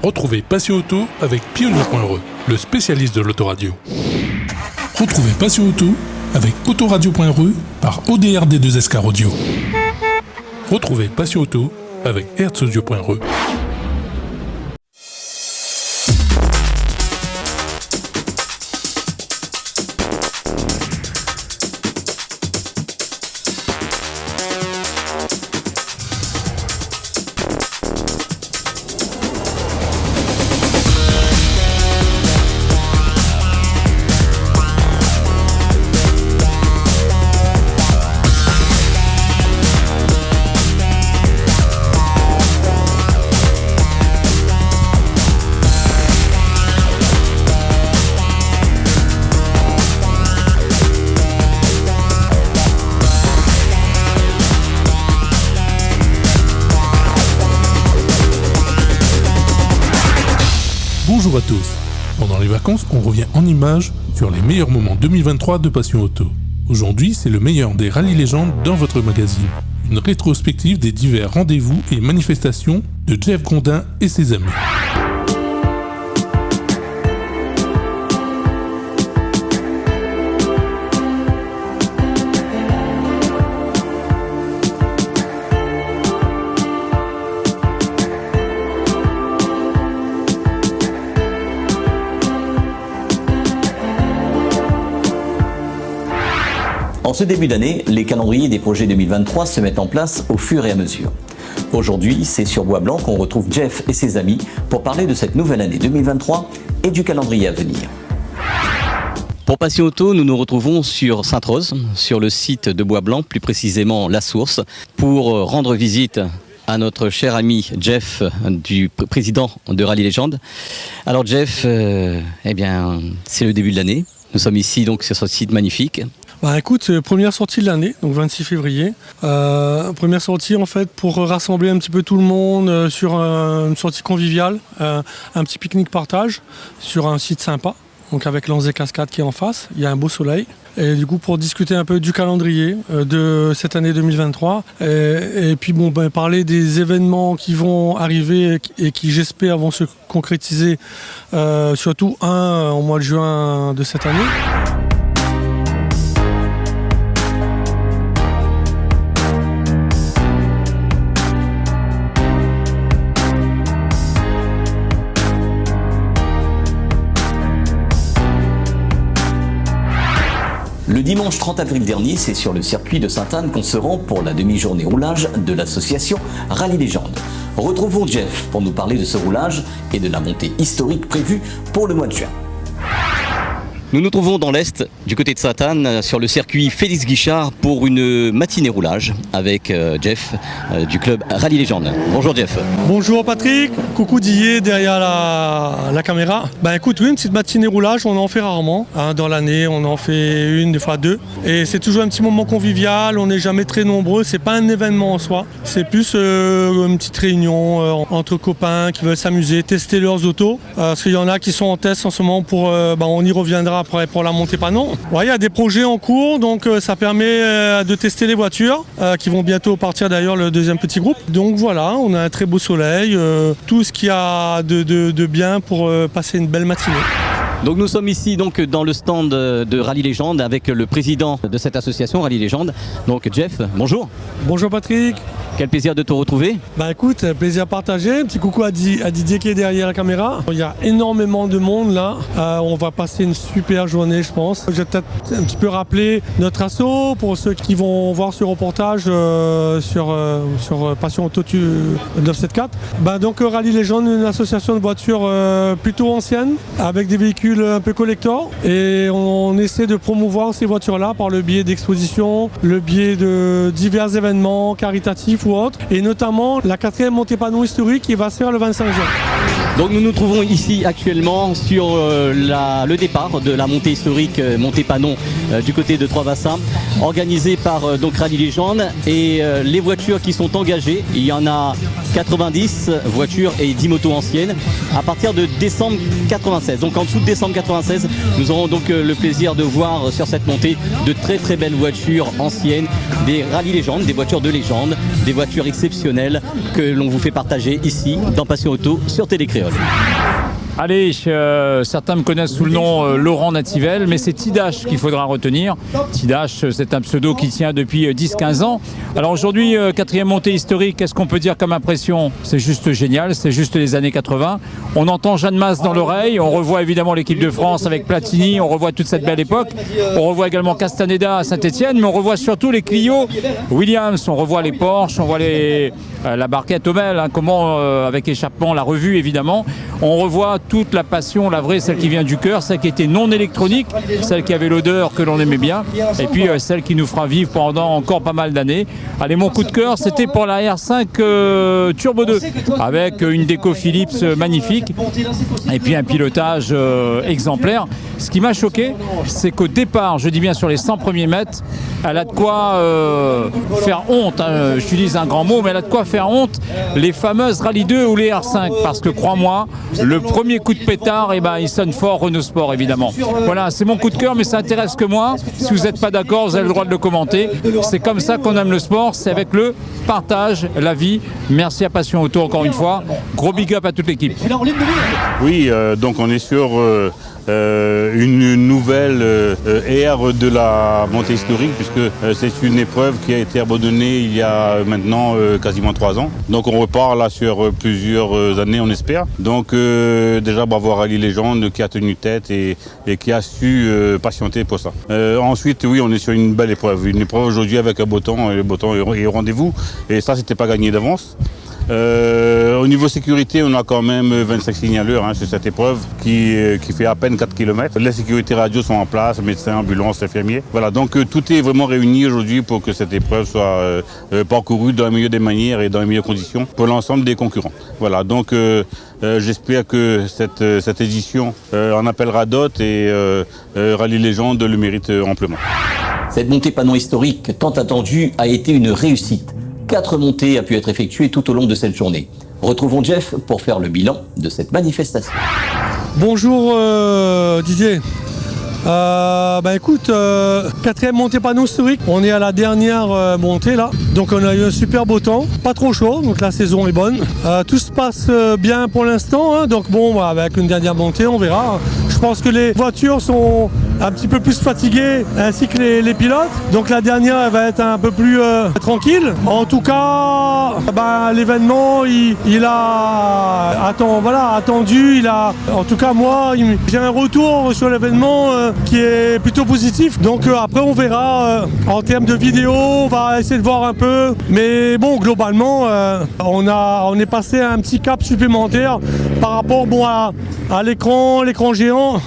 Retrouvez Passion Auto avec Pionnier.re, le spécialiste de l'autoradio. Retrouvez Passion Auto avec Autoradio.re par ODRD2SK Audio. Retrouvez Passion Auto avec Herzaudio.re. Bonjour à tous. Pendant les vacances, on revient en images sur les meilleurs moments 2023 de Passion Auto. Aujourd'hui, c'est le meilleur des rallyes légendes dans votre magazine. Une rétrospective des divers rendez-vous et manifestations de Jeff Grondin et ses amis. En ce début d'année, les calendriers des projets 2023 se mettent en place au fur et à mesure. Aujourd'hui, c'est sur Bois Blanc qu'on retrouve Jeff et ses amis pour parler de cette nouvelle année 2023 et du calendrier à venir. Pour Passion Auto, nous nous retrouvons sur Sainte-Rose, sur le site de Bois Blanc, plus précisément La Source, pour rendre visite à notre cher ami Jeff, du président de Rallye Légende. Alors Jeff, c'est le début de l'année. Nous sommes ici donc sur ce site magnifique. Écoute, première sortie de l'année, donc 26 février. Première sortie en fait pour rassembler un petit peu tout le monde sur une sortie conviviale, un petit pique-nique partage sur un site sympa, donc avec l'Anse Cascade qui est en face. Il y a un beau soleil. Et du coup pour discuter un peu du calendrier de cette année 2023 et puis parler des événements qui vont arriver et qui j'espère vont se concrétiser, surtout un au mois de juin de cette année. Le dimanche 30 avril dernier, c'est sur le circuit de Sainte-Anne qu'on se rend pour la demi-journée roulage de l'association Rallye Légende. Retrouvons Jeff pour nous parler de ce roulage et de la montée historique prévue pour le mois de juin. Nous nous trouvons dans l'Est, du côté de Sainte-Anne, sur le circuit Félix Guichard pour une matinée roulage avec Jeff du club Rallye Légende. Bonjour Jeff. Bonjour Patrick, coucou Didier derrière la caméra. Écoute, oui, une petite matinée roulage, on en fait rarement. Dans l'année, on en fait une, des fois deux. Et c'est toujours un petit moment convivial, on n'est jamais très nombreux, c'est pas un événement en soi. C'est plus une petite réunion entre copains qui veulent s'amuser, tester leurs autos. Parce qu'il y en a qui sont en test en ce moment pour, on y reviendra après pour la montée Panon. Il y a des projets en cours, donc ça permet de tester les voitures qui vont bientôt partir d'ailleurs le deuxième petit groupe. Donc voilà, on a un très beau soleil, tout ce qu'il y a de bien pour passer une belle matinée. Donc nous sommes ici donc dans le stand de Rallye Légende avec le président de cette association Rallye Légende. Donc Jeff, bonjour. Bonjour Patrick. Quel plaisir de te retrouver. Écoute, plaisir partagé. Un petit coucou à Didier qui est derrière la caméra. Il y a énormément de monde là. On va passer une super journée, je pense. Je vais peut-être un petit peu rappeler notre asso pour ceux qui vont voir ce reportage sur Passion Auto 974. Donc Rallye Légende, une association de voitures plutôt ancienne avec des véhicules un peu collector. Et on essaie de promouvoir ces voitures-là par le biais d'expositions, le biais de divers événements caritatifs ou autres, et notamment la 4e montée Panon historique qui va se faire le 25 juin. Donc nous nous trouvons ici actuellement sur le départ de la montée historique montée Panon du côté de Trois-Bassins, organisée par donc Rallye Légende, et les voitures qui sont engagées, il y en a 90 voitures et 10 motos anciennes à partir de décembre 96. Donc en dessous de décembre 96, nous aurons donc le plaisir de voir sur cette montée de très belles voitures anciennes, des rallyes légendes, des voitures de légende, des voitures exceptionnelles que l'on vous fait partager ici dans Passion Auto sur Télécréole. Allez, certains me connaissent sous le nom Laurent Nativel, mais c'est Tidash qu'il faudra retenir. Tidash, c'est un pseudo qui tient depuis 10-15 ans. Alors aujourd'hui, 4e montée historique, qu'est-ce qu'on peut dire comme impression? C'est juste génial, c'est juste les années 80. On entend Jeanne Masse dans l'oreille, on revoit évidemment l'équipe de France avec Platini, on revoit toute cette belle époque. On revoit également Castaneda à Saint-Etienne, mais on revoit surtout les Clio Williams, on revoit les Porsche, on voit la barquette Hommel, comment avec échappement, la revue évidemment. On revoit toute la passion, la vraie, celle qui vient du cœur, celle qui était non électronique, celle qui avait l'odeur que l'on aimait bien, et puis celle qui nous fera vivre pendant encore pas mal d'années. Allez, mon coup de cœur, c'était pour la R5 Turbo 2, avec une déco Philips magnifique, et puis un pilotage exemplaire. Ce qui m'a choqué, c'est qu'au départ, je dis bien sur les 100 premiers mètres, elle a de quoi faire honte, hein, j'utilise un grand mot, mais elle a de quoi faire honte les fameuses Rallye 2 ou les R5, parce que crois-moi, le premier coup de pétard, il sonne fort Renault Sport évidemment. Voilà, c'est mon coup de cœur, mais ça intéresse que moi. Si vous n'êtes pas d'accord, vous avez le droit de le commenter. C'est comme ça qu'on aime le sport, c'est avec le partage, la vie. Merci à Passion Auto encore une fois. Gros big up à toute l'équipe. Oui, donc on est sur une nouvelle ère de la montée historique, puisque c'est une épreuve qui a été abandonnée il y a maintenant quasiment 3 ans. Donc on repart là sur plusieurs années, on espère. Donc déjà bravo à Rallye Légende qui a tenu tête et qui a su patienter pour ça. Ensuite, oui, on est sur une belle épreuve. Une épreuve aujourd'hui avec un beau temps, et le beau temps est au rendez-vous. Et ça, c'était pas gagné d'avance. Au niveau sécurité, on a quand même 25 signaleurs sur cette épreuve qui fait à peine 4 km. Les sécurités radio sont en place, médecins, ambulances, infirmiers. Voilà, donc tout est vraiment réuni aujourd'hui pour que cette épreuve soit parcourue dans le meilleur des manières et dans les meilleures conditions pour l'ensemble des concurrents. Voilà, donc j'espère que cette édition en appellera d'autres et Rallye Légende le mérite amplement. Cette montée panneau historique tant attendue a été une réussite. 4 montées a pu être effectuées tout au long de cette journée. Retrouvons Jeff pour faire le bilan de cette manifestation. Bonjour Didier. Écoute, 4e montée panneau historique, on est à la dernière montée là, donc on a eu un super beau temps, pas trop chaud, donc la saison est bonne. Tout se passe bien pour l'instant, donc bon, avec une dernière montée, on verra. Je pense que les voitures sont un petit peu plus fatiguées, ainsi que les pilotes, donc la dernière elle va être un peu plus tranquille. En tout cas, l'événement il a attendu, en tout cas moi j'ai un retour sur l'événement qui est plutôt positif, donc après on verra en termes de vidéo, on va essayer de voir un peu, mais bon, globalement on est passé à un petit cap supplémentaire par rapport à l'écran géant.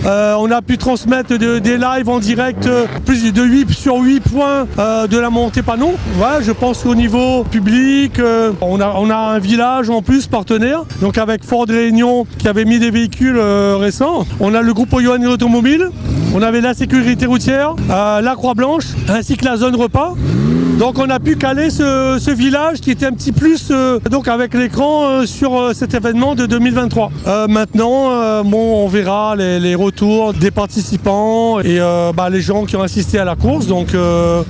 On a pu transmettre des lives en direct, plus de 8 sur 8 points de la montée panneau. Ouais, je pense qu'au niveau public, on a un village en plus partenaire, donc avec Ford Réunion qui avait mis des véhicules récents. On a le groupe Yoann Automobile, on avait la sécurité routière, la Croix-Blanche, ainsi que la zone repas. Donc on a pu caler ce village qui était un petit plus donc avec l'écran sur cet événement de 2023. Maintenant, on verra les retours des participants et les gens qui ont assisté à la course. Donc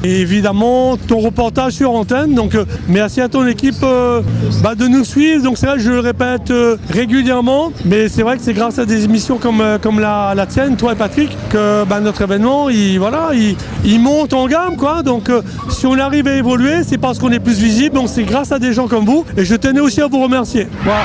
et évidemment ton reportage sur antenne. Donc merci à ton équipe de nous suivre. Donc c'est vrai que je le répète régulièrement, mais c'est vrai que c'est grâce à des émissions comme la tienne, toi et Patrick, que notre événement il monte en gamme quoi. Donc si on arrive à évoluer, c'est parce qu'on est plus visible, donc c'est grâce à des gens comme vous, et je tenais aussi à vous remercier. Voilà.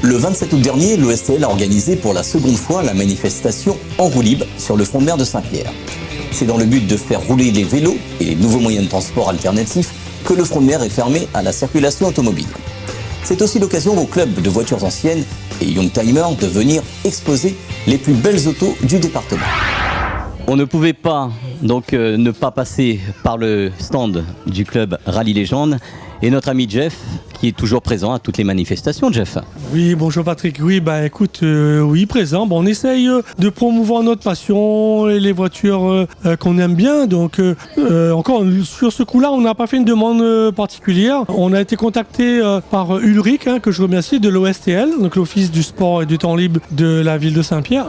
Le 27 août dernier, l'OSTL a organisé pour la seconde fois la manifestation En roue libre sur le front de mer de Saint-Pierre. C'est dans le but de faire rouler les vélos et les nouveaux moyens de transport alternatifs que le front de mer est fermé à la circulation automobile. C'est aussi l'occasion au club de voitures anciennes et Youngtimer de venir exposer les plus belles autos du département. On ne pouvait pas donc ne pas passer par le stand du club Rallye Légende et notre ami Jeff qui est toujours présent à toutes les manifestations, Jeff. Oui, bonjour Patrick. Oui, écoute, oui, présent. Bon, on essaye de promouvoir notre passion et les voitures qu'on aime bien. Donc, encore, sur ce coup-là, on n'a pas fait une demande particulière. On a été contacté par Ulrich, que je remercie, de l'OSTL, donc l'Office du sport et du temps libre de la ville de Saint-Pierre,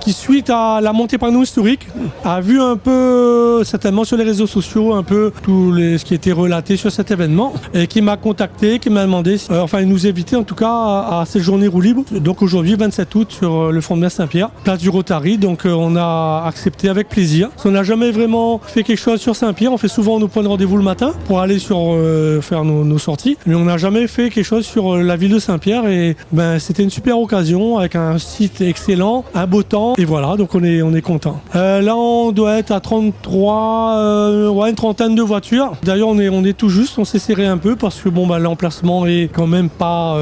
qui, suite à la montée panneau historique, a vu un peu, certainement sur les réseaux sociaux, un peu tout ce qui était relaté sur cet événement, et qui m'a contacté, qui m'a demandé, il nous invitait en tout cas à cette journée roue libre. Donc aujourd'hui, 27 août, sur le fond de Saint-Pierre, place du Rotary. Donc on a accepté avec plaisir. On n'a jamais vraiment fait quelque chose sur Saint-Pierre. On fait souvent nos points de rendez-vous le matin pour aller faire nos sorties. Mais on n'a jamais fait quelque chose sur la ville de Saint-Pierre. Et c'était une super occasion avec un site excellent, un beau temps. Et voilà, donc on est content. Là, on doit être à 33, une trentaine de voitures. D'ailleurs, on est tout juste. On s'est serré un peu parce que l'emplacement est quand même pas,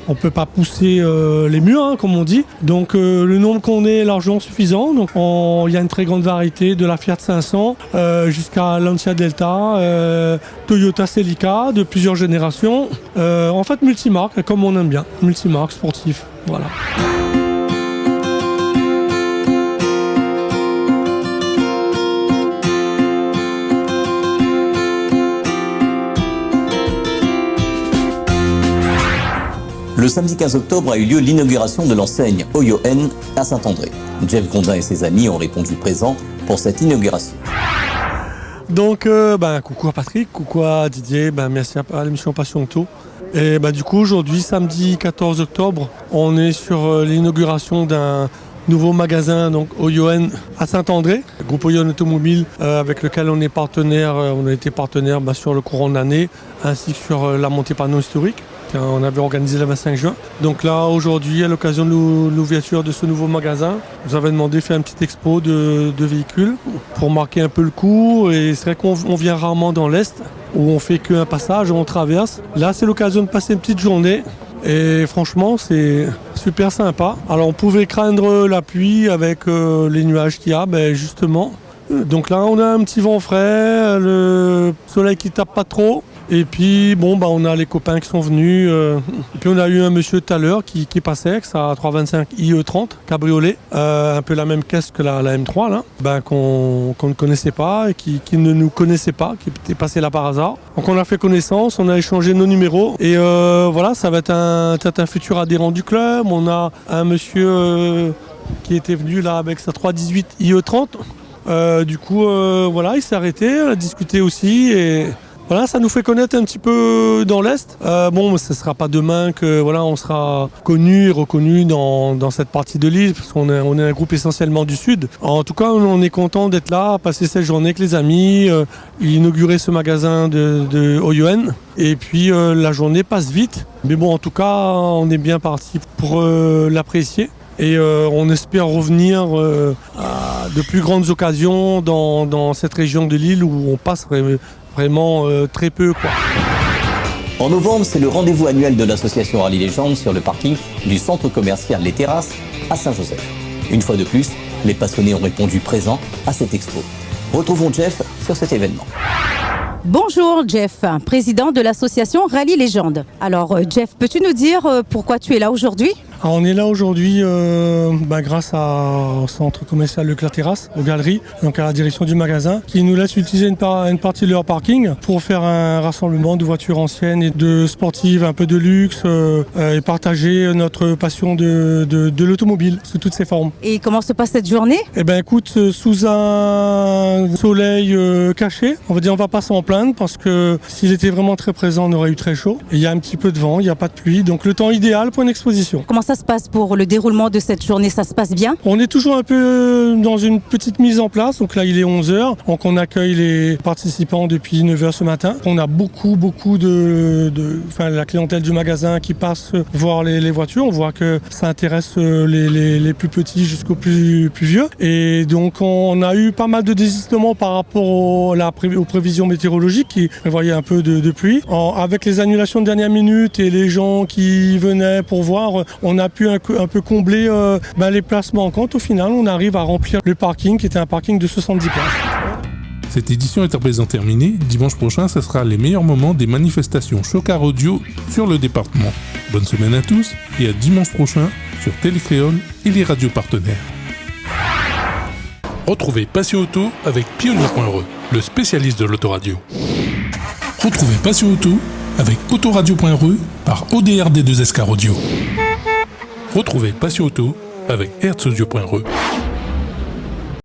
on peut pas pousser les murs, comme on dit. Donc le nombre qu'on est largement suffisant. Donc il y a une très grande variété de la Fiat 500 jusqu'à Lancia Delta, Toyota Celica de plusieurs générations. En fait multimarque, comme on aime bien, multimarque sportif. Voilà. Le samedi 15 octobre a eu lieu l'inauguration de l'enseigne Oyoen à Saint-André. Jeff Gondin et ses amis ont répondu présents pour cette inauguration. Donc, coucou à Patrick, coucou à Didier, merci à l'émission Passion Auto. Et du coup, aujourd'hui, samedi 14 octobre, on est sur l'inauguration d'un nouveau magasin, donc Oyoen à Saint-André, groupe Oyoen Automobile, avec lequel on est partenaire, on a été partenaire sur le courant de l'année, ainsi que sur la montée panneau historique. On avait organisé le 25 juin. Donc là, aujourd'hui, à l'occasion de l'ouverture de ce nouveau magasin, vous avez demandé de faire une petite expo de véhicules pour marquer un peu le coup. Et c'est vrai qu'on vient rarement dans l'Est, où on fait qu'un passage, on traverse. Là, c'est l'occasion de passer une petite journée. Et franchement, c'est super sympa. Alors, on pouvait craindre la pluie avec les nuages qu'il y a, justement. Donc là, on a un petit vent frais, le soleil qui tape pas trop. Et puis, on a les copains qui sont venus. Et puis, on a eu un monsieur tout à l'heure qui passait avec sa 325 IE30 cabriolet, un peu la même caisse que la M3, là, qu'on ne connaissait pas et qui ne nous connaissait pas, qui était passé là par hasard. Donc, on a fait connaissance, on a échangé nos numéros. Et voilà, ça va être un futur adhérent du club. On a un monsieur qui était venu là avec sa 318 IE30. Du coup, voilà, il s'est arrêté, on a discuté aussi. Et voilà, ça nous fait connaître un petit peu dans l'Est. Ce ne sera pas demain que on sera connu et reconnu dans cette partie de l'île, parce qu'on est un groupe essentiellement du Sud. En tout cas, on est content d'être là, passer cette journée avec les amis, inaugurer ce magasin de Oyoen. Et puis la journée passe vite. Mais en tout cas, on est bien parti pour l'apprécier. Et on espère revenir à de plus grandes occasions dans cette région de l'île où on passe vraiment très peu, quoi. En novembre, c'est le rendez-vous annuel de l'association Rallye Légende sur le parking du centre commercial Les Terrasses à Saint-Joseph. Une fois de plus, les passionnés ont répondu présents à cette expo. Retrouvons Jeff sur cet événement. Bonjour Jeff, président de l'association Rallye Légende. Alors Jeff, peux-tu nous dire pourquoi tu es là aujourd'hui ? Alors, on est là aujourd'hui grâce au centre commercial Leclerc Terrasse, aux galeries, donc à la direction du magasin, qui nous laisse utiliser une partie de leur parking pour faire un rassemblement de voitures anciennes et de sportives, un peu de luxe, et partager notre passion de l'automobile sous toutes ses formes. Et comment se passe cette journée ? Écoute, sous un soleil caché, on va dire on va pas s'en plaindre parce que s'il était vraiment très présent, on aurait eu très chaud. Et il y a un petit peu de vent, il n'y a pas de pluie, donc le temps idéal pour une exposition. Comment ça se passe pour le déroulement de cette journée ? Ça se passe bien ? On est toujours un peu dans une petite mise en place. Donc là, il est 11h. Donc on accueille les participants depuis 9h ce matin. On a beaucoup la clientèle du magasin qui passe voir les voitures. On voit que ça intéresse les plus petits jusqu'aux plus vieux. Et donc on a eu pas mal de désistements par rapport aux prévisions météorologiques qui prévoyaient un peu de pluie. Avec les annulations de dernière minute et les gens qui venaient pour voir, on a pu un peu combler les places manquantes. Au final, on arrive à remplir le parking qui était un parking de 70 places. Cette édition est à présent terminée. Dimanche prochain, ce sera les meilleurs moments des manifestations Chocard Audio sur le département. Bonne semaine à tous et à dimanche prochain sur Télécréole et les radios partenaires. Retrouvez Passion Auto avec Pionnier.re, le spécialiste de l'autoradio. Retrouvez Passion Auto avec Autoradio.re par ODRD2SK Radio. Retrouvez Passion Auto avec Hertzaudio.re.